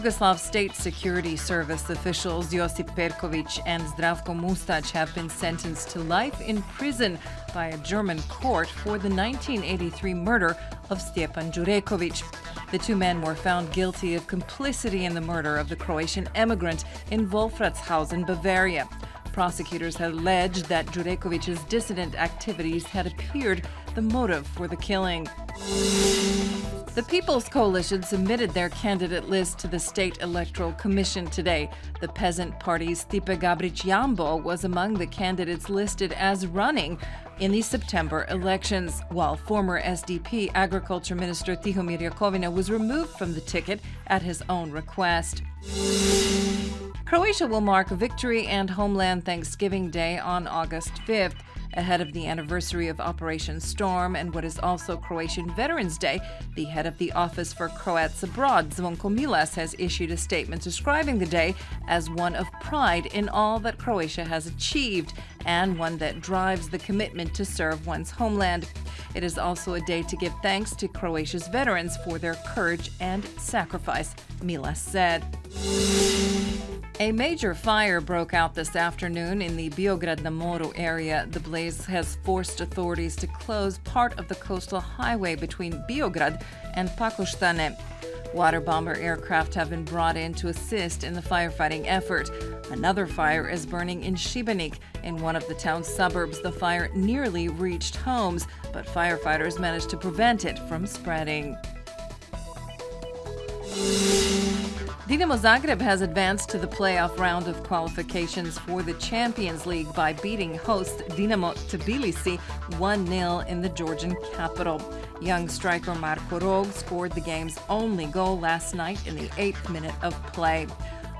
Yugoslav State Security Service officials Josip Perković and Zdravko Mustač have been sentenced to life in prison by a German court for the 1983 murder of Stjepan Đureković. The two men were found guilty of complicity in the murder of the Croatian emigrant in Wolfratshausen, Bavaria. Prosecutors had alleged that Đureković's dissident activities had appeared the motive for the killing. The People's Coalition submitted their candidate list to the State Electoral Commission today. The Peasant Party's Stipe Gabrić-Jambo was among the candidates listed as running in the September elections, while former SDP Agriculture Minister Tihomir Jakovina was removed from the ticket at his own request. Croatia will mark Victory and Homeland Thanksgiving Day on August 5th. Ahead of the anniversary of Operation Storm and what is also Croatian Veterans Day, the head of the Office for Croats Abroad, Zvonko Milas, has issued a statement describing the day as one of pride in all that Croatia has achieved and one that drives the commitment to serve one's homeland. It is also a day to give thanks to Croatia's veterans for their courage and sacrifice, Milas said. A major fire broke out this afternoon in the Beograd na Moru area. The blaze has forced authorities to close part of the coastal highway between Beograd and Pakoštane. Water bomber aircraft have been brought in to assist in the firefighting effort. Another fire is burning in Šibenik. In one of the town's suburbs, the fire nearly reached homes, but firefighters managed to prevent it from spreading. Dinamo Zagreb has advanced to the playoff round of qualifications for the Champions League by beating host Dinamo Tbilisi 1-0 in the Georgian capital. Young striker Marko Rog scored the game's only goal last night in the 8th minute of play.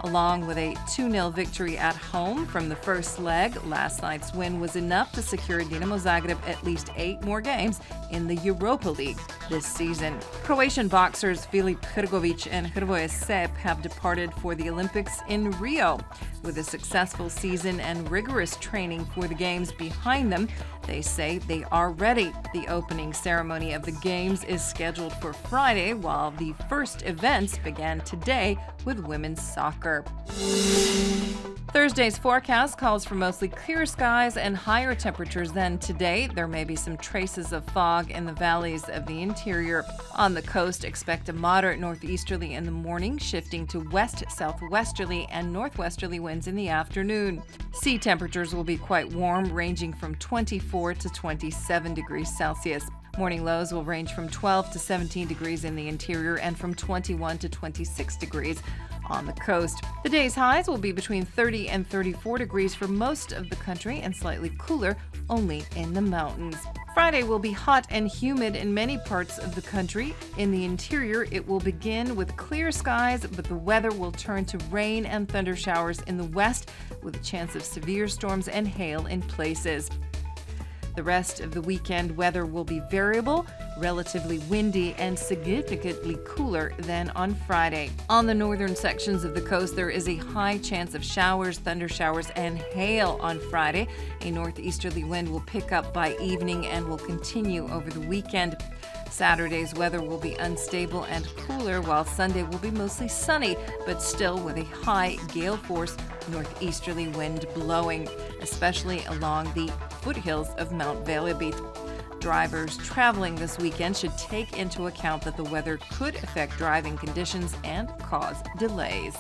Along with a 2-0 victory at home from the first leg, last night's win was enough to secure Dinamo Zagreb at least 8 more games in the Europa League this season. Croatian boxers Filip Hrgović and Hrvoje Sep have departed for the Olympics in Rio. With a successful season and rigorous training for the Games behind them, they say they are ready. The opening ceremony of the Games is scheduled for Friday, while the first events began today with women's soccer. Thursday's forecast calls for mostly clear skies and higher temperatures than today. There may be some traces of fog in the valleys of the interior. On the coast, expect a moderate northeasterly in the morning, shifting to west-southwesterly and northwesterly winds in the afternoon. Sea temperatures will be quite warm, ranging from 24 to 27 degrees Celsius. Morning lows will range from 12 to 17 degrees in the interior and from 21 to 26 degrees on the coast. The day's highs will be between 30 and 34 degrees for most of the country and slightly cooler only in the mountains. Friday will be hot and humid in many parts of the country. In the interior, it will begin with clear skies, but the weather will turn to rain and thunder showers in the west with a chance of severe storms and hail in places. The rest of the weekend weather will be variable, relatively windy, and significantly cooler than on Friday. On the northern sections of the coast, there is a high chance of showers, thunder showers, and hail on Friday. A northeasterly wind will pick up by evening and will continue over the weekend. Saturday's weather will be unstable and cooler, while Sunday will be mostly sunny, but still with a high gale-force northeasterly wind blowing, especially along the foothills of Mount Velebit. Drivers traveling this weekend should take into account that the weather could affect driving conditions and cause delays.